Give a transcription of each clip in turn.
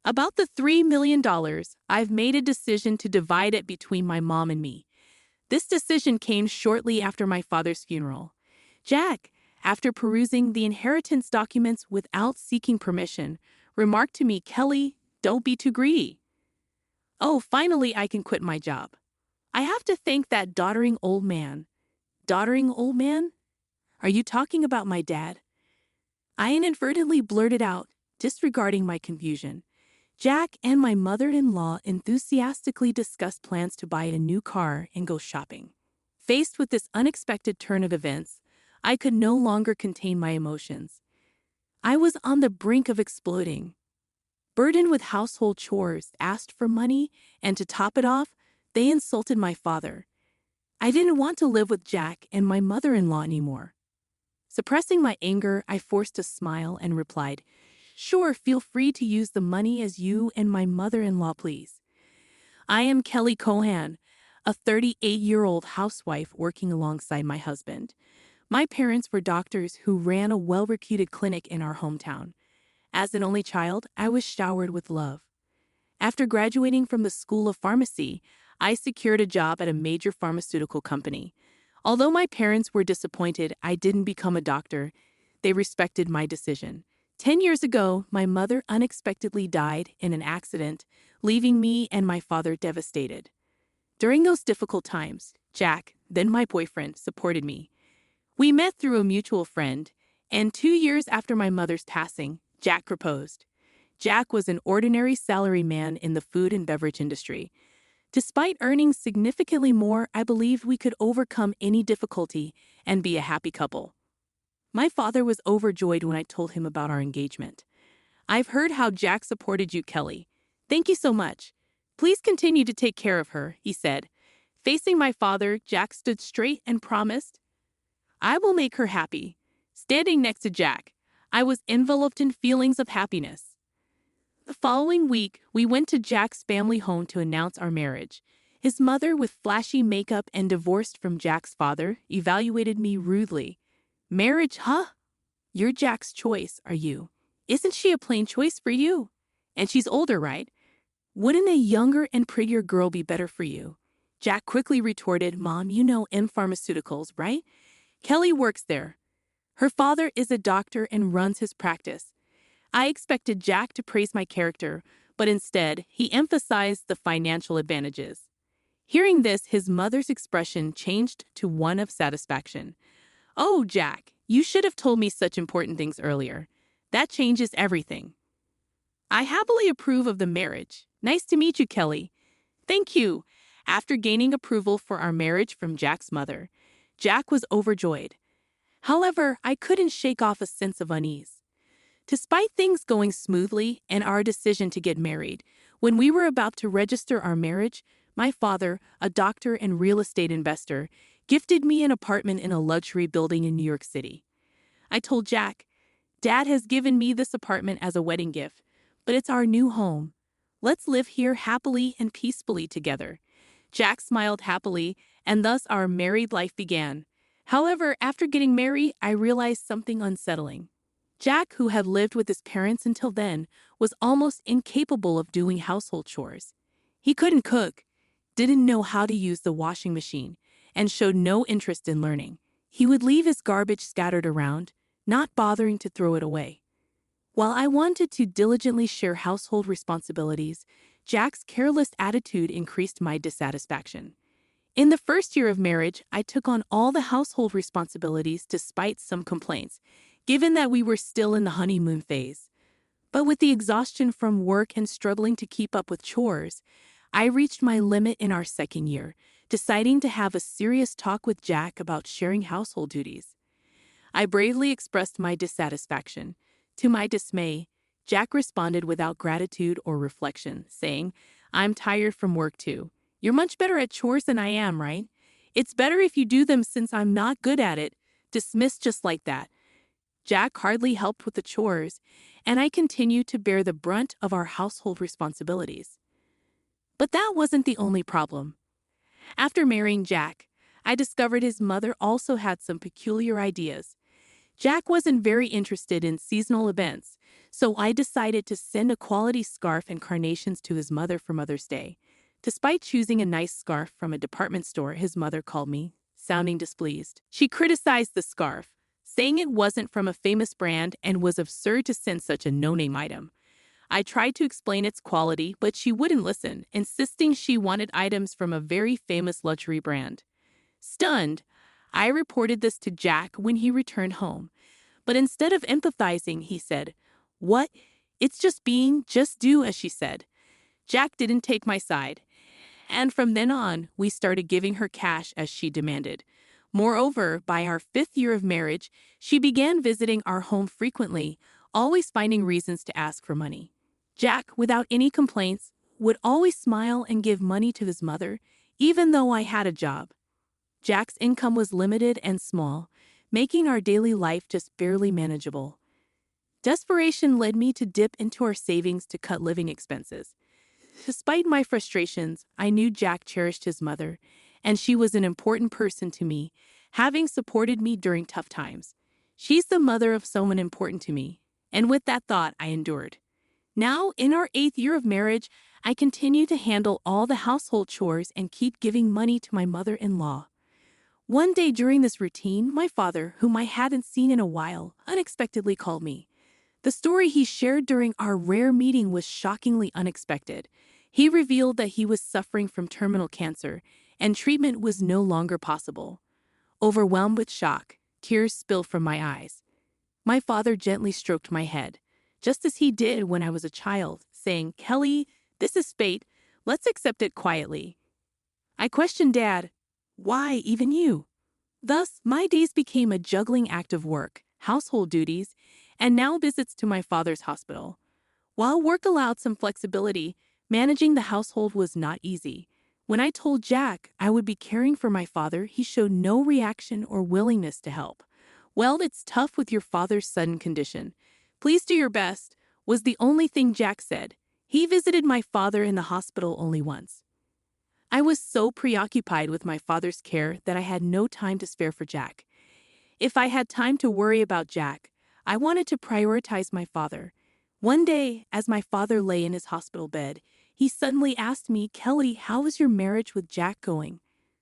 About the $3 million, I've made a decision to divide it between my mom and me. This decision came shortly after my father's funeral. Jack, after perusing the inheritance documents without seeking permission, remarked to me, "Kelly, don't be too greedy." Oh, finally I can quit my job. I have to thank that doddering old man. Doddering old man? Are you talking about my dad? I inadvertently blurted out, disregarding my confusion. Jack and my mother-in-law enthusiastically discussed plans to buy a new car and go shopping. Faced with this unexpected turn of events, I could no longer contain my emotions. I was on the brink of exploding. Burdened with household chores, asked for money, and to top it off, they insulted my father. I didn't want to live with Jack and my mother-in-law anymore. Suppressing my anger, I forced a smile and replied, "Sure, feel free to use the money as you and my mother-in-law please. I am Kelly Cohan, a 38-year-old housewife working alongside my husband. My parents were doctors who ran a well-reputed clinic in our hometown. As an only child, I was showered with love. After graduating from the School of Pharmacy, I secured a job at a major pharmaceutical company. Although my parents were disappointed I didn't become a doctor, they respected my decision. 10 years ago, my mother unexpectedly died in an accident, leaving me and my father devastated. During those difficult times, Jack, then my boyfriend, supported me. We met through a mutual friend, and 2 years after my mother's passing, Jack proposed. Jack was an ordinary salaryman in the food and beverage industry. Despite earning significantly more, I believed we could overcome any difficulty and be a happy couple. My father was overjoyed when I told him about our engagement. "I've heard how Jack supported you, Kelly. Thank you so much. Please continue to take care of her," he said. Facing my father, Jack stood straight and promised, "I will make her happy." Standing next to Jack, I was enveloped in feelings of happiness. The following week, we went to Jack's family home to announce our marriage. His mother, with flashy makeup and divorced from Jack's father, evaluated me rudely. "Marriage, huh? You're Jack's choice, are you? Isn't she a plain choice for you? And she's older, right? Wouldn't a younger and prettier girl be better for you?" Jack quickly retorted, "Mom, you know M Pharmaceuticals, right? Kelly works there. Her father is a doctor and runs his practice." I expected Jack to praise my character, but instead, he emphasized the financial advantages. Hearing this, his mother's expression changed to one of satisfaction. "Oh, Jack, you should have told me such important things earlier. That changes everything." "I happily approve of the marriage. Nice to meet you, Kelly." "Thank you." After gaining approval for our marriage from Jack's mother, Jack was overjoyed. However, I couldn't shake off a sense of unease. Despite things going smoothly and our decision to get married, when we were about to register our marriage, my father, a doctor and real estate investor, gifted me an apartment in a luxury building in New York City. I told Jack, "Dad has given me this apartment as a wedding gift, but it's our new home. Let's live here happily and peacefully together." Jack smiled happily, and thus our married life began. However, after getting married, I realized something unsettling. Jack, who had lived with his parents until then, was almost incapable of doing household chores. He couldn't cook, didn't know how to use the washing machine, and showed no interest in learning. He would leave his garbage scattered around, not bothering to throw it away. While I wanted to diligently share household responsibilities, Jack's careless attitude increased my dissatisfaction. In the first year of marriage, I took on all the household responsibilities despite some complaints, given that we were still in the honeymoon phase. But with the exhaustion from work and struggling to keep up with chores, I reached my limit in our second year, deciding to have a serious talk with Jack about sharing household duties. I bravely expressed my dissatisfaction. To my dismay, Jack responded without gratitude or reflection, saying, "I'm tired from work too. You're much better at chores than I am, right? It's better if you do them since I'm not good at it." Dismissed just like that. Jack hardly helped with the chores, and I continued to bear the brunt of our household responsibilities. But that wasn't the only problem. After marrying Jack, I discovered his mother also had some peculiar ideas. Jack wasn't very interested in seasonal events, So I decided to send a quality scarf and carnations to his mother for Mother's Day. Despite choosing a nice scarf from a department store, his mother called me, sounding displeased. She criticized the scarf, saying it wasn't from a famous brand and was absurd to send such a no-name item. I tried to explain its quality, but she wouldn't listen, insisting she wanted items from a very famous luxury brand. Stunned, I reported this to Jack when he returned home. But instead of empathizing, he said, "What? It's just do as she said." Jack didn't take my side. And from then on, we started giving her cash as she demanded. Moreover, by our 5th year of marriage, she began visiting our home frequently, always finding reasons to ask for money. Jack, without any complaints, would always smile and give money to his mother, even though I had a job. Jack's income was limited and small, making our daily life just barely manageable. Desperation led me to dip into our savings to cut living expenses. Despite my frustrations, I knew Jack cherished his mother, and she was an important person to me, having supported me during tough times. She's the mother of someone important to me, and with that thought, I endured. Now, in our 8th year of marriage, I continue to handle all the household chores and keep giving money to my mother-in-law. One day during this routine, my father, whom I hadn't seen in a while, unexpectedly called me. The story he shared during our rare meeting was shockingly unexpected. He revealed that he was suffering from terminal cancer, and treatment was no longer possible. Overwhelmed with shock, tears spilled from my eyes. My father gently stroked my head, just as he did when I was a child, saying, "Kelly, this is fate. Let's accept it quietly." I questioned Dad, "Why even you?" Thus, my days became a juggling act of work, household duties, and now visits to my father's hospital. While work allowed some flexibility, managing the household was not easy. When I told Jack I would be caring for my father, he showed no reaction or willingness to help. "Well, it's tough with your father's sudden condition. Please do your best," was the only thing Jack said. He visited my father in the hospital only once. I was so preoccupied with my father's care that I had no time to spare for Jack. If I had time to worry about Jack, I wanted to prioritize my father. One day, as my father lay in his hospital bed, he suddenly asked me, "Kelly, how is your marriage with Jack going?"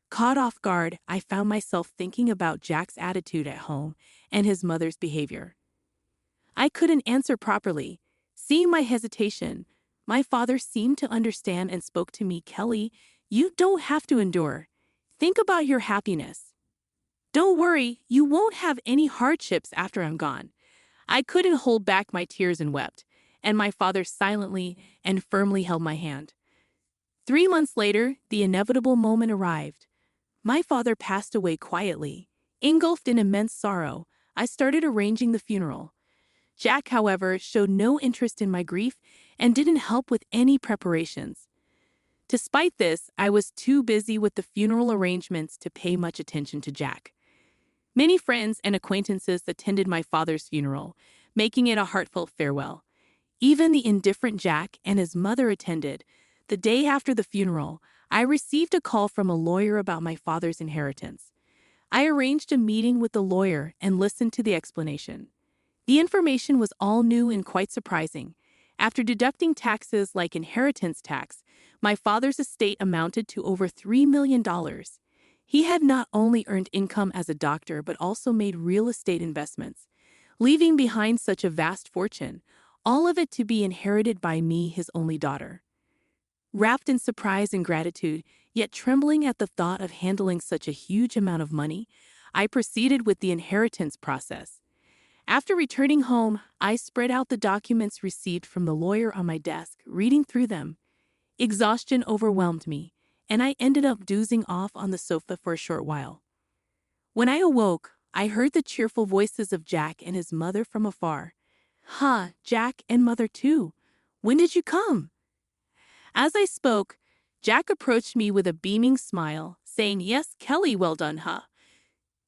Caught off guard, I found myself thinking about Jack's attitude at home and his mother's behavior. I couldn't answer properly. Seeing my hesitation, my father seemed to understand and spoke to me, "Kelly, you don't have to endure. Think about your happiness. Don't worry, you won't have any hardships after I'm gone." I couldn't hold back my tears and wept, and my father silently and firmly held my hand. 3 months later, the inevitable moment arrived. My father passed away quietly. Engulfed in immense sorrow, I started arranging the funeral. Jack, however, showed no interest in my grief and didn't help with any preparations. Despite this, I was too busy with the funeral arrangements to pay much attention to Jack. Many friends and acquaintances attended my father's funeral, making it a heartfelt farewell. Even the indifferent Jack and his mother attended. The day after the funeral, I received a call from a lawyer about my father's inheritance. I arranged a meeting with the lawyer and listened to the explanation. The information was all new and quite surprising. After deducting taxes like inheritance tax, my father's estate amounted to over $3 million. He had not only earned income as a doctor but also made real estate investments, leaving behind such a vast fortune, all of it to be inherited by me, his only daughter. Wrapped in surprise and gratitude, yet trembling at the thought of handling such a huge amount of money, I proceeded with the inheritance process. After returning home, I spread out the documents received from the lawyer on my desk, reading through them. Exhaustion overwhelmed me, and I ended up dozing off on the sofa for a short while. When I awoke, I heard the cheerful voices of Jack and his mother from afar. "Huh, Jack and mother too. When did you come?" As I spoke, Jack approached me with a beaming smile, saying, "Yes, Kelly, well done, huh?"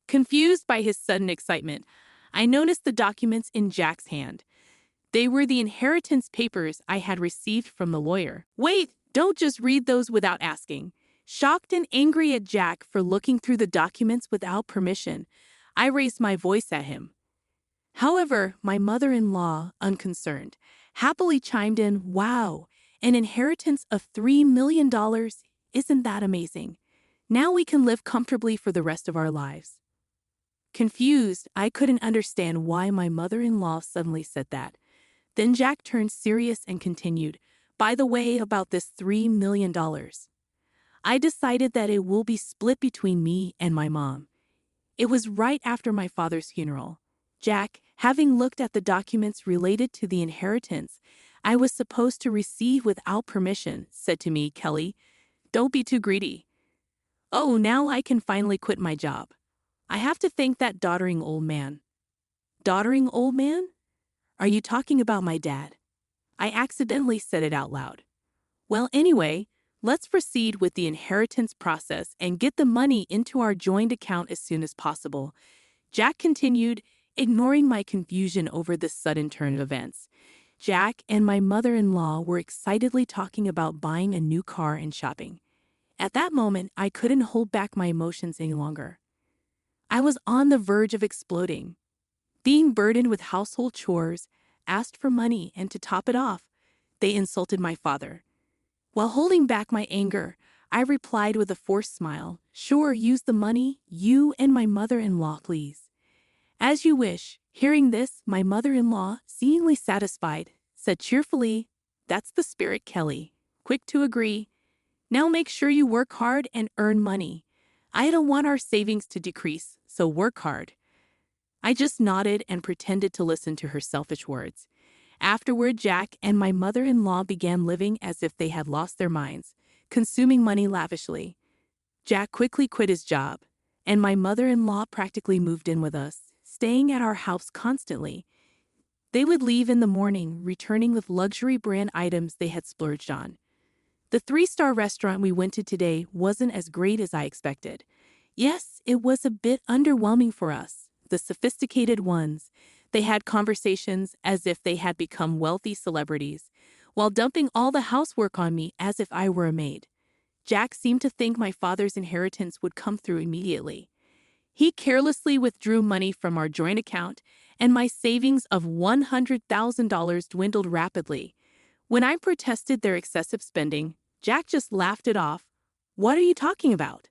Confused by his sudden excitement, I noticed the documents in Jack's hand. They were the inheritance papers I had received from the lawyer. "Wait, don't just read those without asking." Shocked and angry at Jack for looking through the documents without permission, I raised my voice at him. However, my mother-in-law, unconcerned, happily chimed in, "Wow, an inheritance of $3 million? Isn't that amazing? Now we can live comfortably for the rest of our lives." Confused, I couldn't understand why my mother-in-law suddenly said that. Then Jack turned serious and continued, "By the way, about this $3 million. I decided that it will be split between me and my mom. It was right after my father's funeral. Jack, having looked at the documents related to the inheritance I was supposed to receive without permission, said to me, 'Kelly, don't be too greedy. Oh, now I can finally quit my job. I have to thank that doddering old man.'" "Doddering old man? Are you talking about my dad?" I accidentally said it out loud. "Well, anyway, let's proceed with the inheritance process and get the money into our joint account as soon as possible," Jack continued, ignoring my confusion over this sudden turn of events. Jack and my mother-in-law were excitedly talking about buying a new car and shopping. At that moment, I couldn't hold back my emotions any longer. I was on the verge of exploding. Being burdened with household chores, asked for money, and to top it off, they insulted my father. While holding back my anger, I replied with a forced smile, "Sure, use the money, you and my mother-in-law, please." "As you wish." Hearing this, my mother-in-law, seemingly satisfied, said cheerfully, "That's the spirit, Kelly. Quick to agree. Now make sure you work hard and earn money. I don't want our savings to decrease, so work hard." I just nodded and pretended to listen to her selfish words. Afterward, Jack and my mother-in-law began living as if they had lost their minds, consuming money lavishly. Jack quickly quit his job, and my mother-in-law practically moved in with us, staying at our house constantly. They would leave in the morning, returning with luxury brand items they had splurged on. The 3-star restaurant we went to today wasn't as great as I expected. Yes, it was a bit underwhelming for us, the sophisticated ones. They had conversations as if they had become wealthy celebrities, while dumping all the housework on me as if I were a maid. Jack seemed to think my father's inheritance would come through immediately. He carelessly withdrew money from our joint account, and my savings of $100,000 dwindled rapidly. When I protested their excessive spending, Jack just laughed it off. "What are you talking about?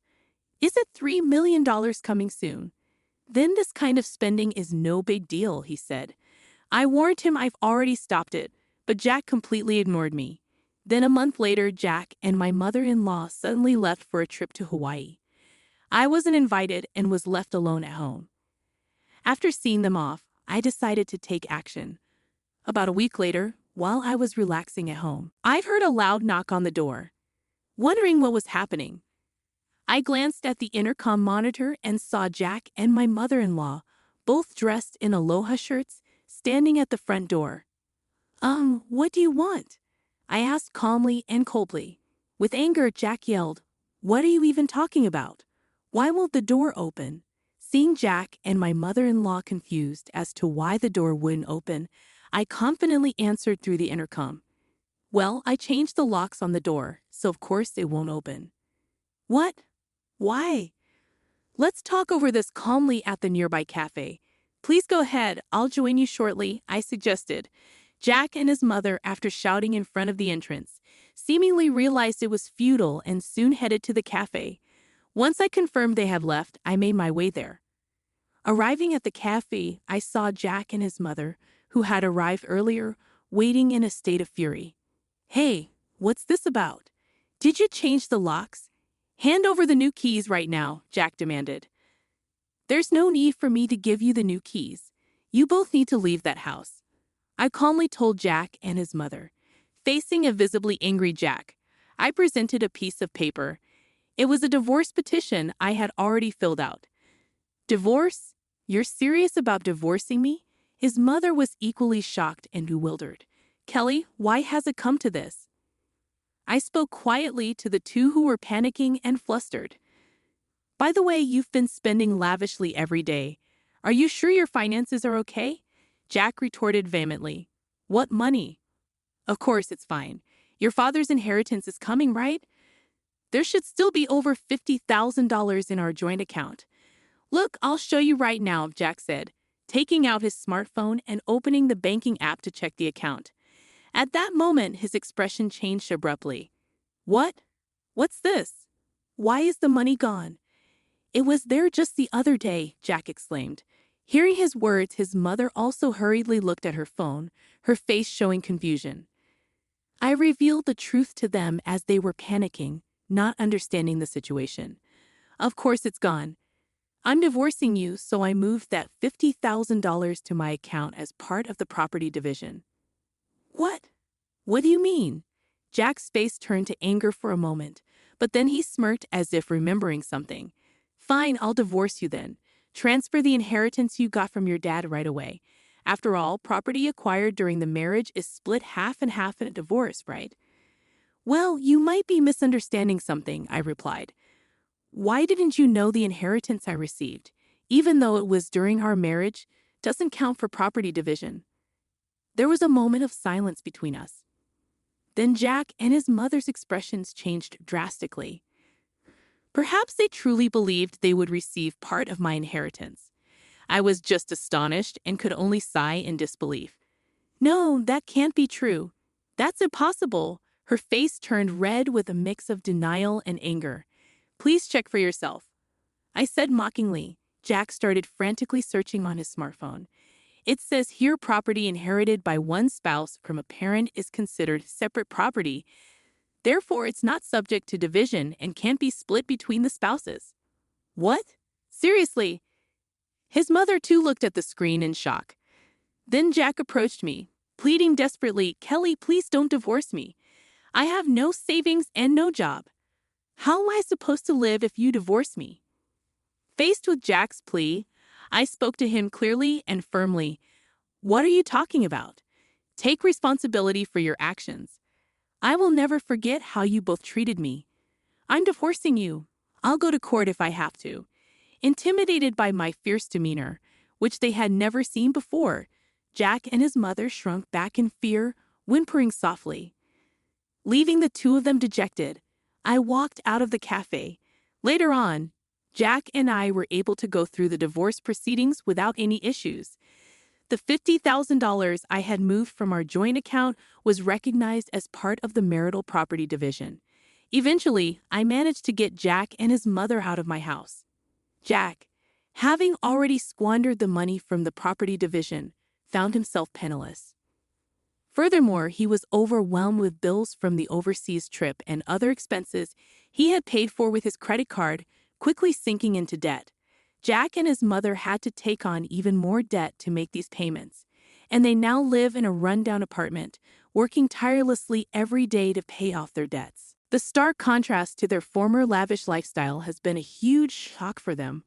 Is it $3 million coming soon? Then this kind of spending is no big deal," he said. I warned him I've already stopped it, but Jack completely ignored me. Then a month later, Jack and my mother-in-law suddenly left for a trip to Hawaii. I wasn't invited and was left alone at home. After seeing them off, I decided to take action. About a week later, while I was relaxing at home, I heard a loud knock on the door. Wondering what was happening, I glanced at the intercom monitor and saw Jack and my mother-in-law, both dressed in aloha shirts, standing at the front door. What do you want?" I asked calmly and coldly. With anger, Jack yelled, "What are you even talking about? Why won't the door open?" Seeing Jack and my mother-in-law confused as to why the door wouldn't open, I confidently answered through the intercom, "Well, I changed the locks on the door, so of course it won't open." "What? Why?" "Let's talk over this calmly at the nearby cafe. Please go ahead, I'll join you shortly," I suggested. Jack and his mother, after shouting in front of the entrance, seemingly realized it was futile and soon headed to the cafe. Once I confirmed they had left, I made my way there. Arriving at the cafe, I saw Jack and his mother, who had arrived earlier, waiting in a state of fury. "Hey, what's this about? Did you change the locks? Hand over the new keys right now," Jack demanded. "There's no need for me to give you the new keys. You both need to leave that house," I calmly told Jack and his mother. Facing a visibly angry Jack, I presented a piece of paper. It was a divorce petition I had already filled out. "Divorce? You're serious about divorcing me?" His mother was equally shocked and bewildered. "Kelly, why has it come to this?" I spoke quietly to the two who were panicking and flustered. "By the way, you've been spending lavishly every day. Are you sure your finances are okay?" Jack retorted vehemently. "What money? Of course it's fine. Your father's inheritance is coming, right? There should still be over $50,000 in our joint account." "Look, I'll show you right now," Jack said, taking out his smartphone and opening the banking app to check the account. At that moment, his expression changed abruptly. What? What's this? Why is the money gone? It was there just the other day, Jack exclaimed. Hearing his words, his mother also hurriedly looked at her phone, her face showing confusion. I revealed the truth to them as they were panicking, not understanding the situation. Of course it's gone. I'm divorcing you, so I moved that $50,000 to my account as part of the property division. What? What do you mean? Jack's face turned to anger for a moment, but then he smirked as if remembering something. Fine, I'll divorce you then. Transfer the inheritance you got from your dad right away. After all, property acquired during the marriage is split half and half in a divorce, right? Well, you might be misunderstanding something, I replied. Why didn't you know the inheritance I received, even though it was during our marriage, doesn't count for property division? There was a moment of silence between us. Then Jack and his mother's expressions changed drastically. Perhaps they truly believed they would receive part of my inheritance. I was just astonished and could only sigh in disbelief. No, that can't be true. That's impossible. Her face turned red with a mix of denial and anger. Please check for yourself, I said mockingly. Jack started frantically searching on his smartphone. It says here property inherited by one spouse from a parent is considered separate property. Therefore, it's not subject to division and can't be split between the spouses. What? Seriously? His mother too looked at the screen in shock. Then Jack approached me, pleading desperately, Kelly, please don't divorce me. I have no savings and no job. How am I supposed to live if you divorce me? Faced with Jack's plea, I spoke to him clearly and firmly. What are you talking about? Take responsibility for your actions. I will never forget how you both treated me. I'm divorcing you. I'll go to court if I have to. Intimidated by my fierce demeanor, which they had never seen before, Jack and his mother shrunk back in fear, whimpering softly. Leaving the two of them dejected, I walked out of the cafe. Later on, Jack and I were able to go through the divorce proceedings without any issues. The $50,000 I had moved from our joint account was recognized as part of the marital property division. Eventually, I managed to get Jack and his mother out of my house. Jack, having already squandered the money from the property division, found himself penniless. Furthermore, he was overwhelmed with bills from the overseas trip and other expenses he had paid for with his credit card, quickly sinking into debt. Jack and his mother had to take on even more debt to make these payments, and they now live in a rundown apartment, working tirelessly every day to pay off their debts. The stark contrast to their former lavish lifestyle has been a huge shock for them.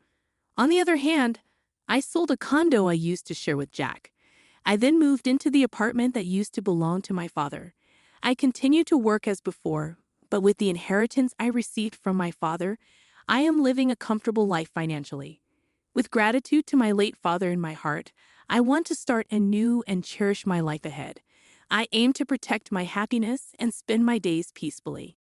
On the other hand, I sold a condo I used to share with Jack. I then moved into the apartment that used to belong to my father. I continued to work as before, but with the inheritance I received from my father, I am living a comfortable life financially. With gratitude to my late father in my heart, I want to start anew and cherish my life ahead. I aim to protect my happiness and spend my days peacefully.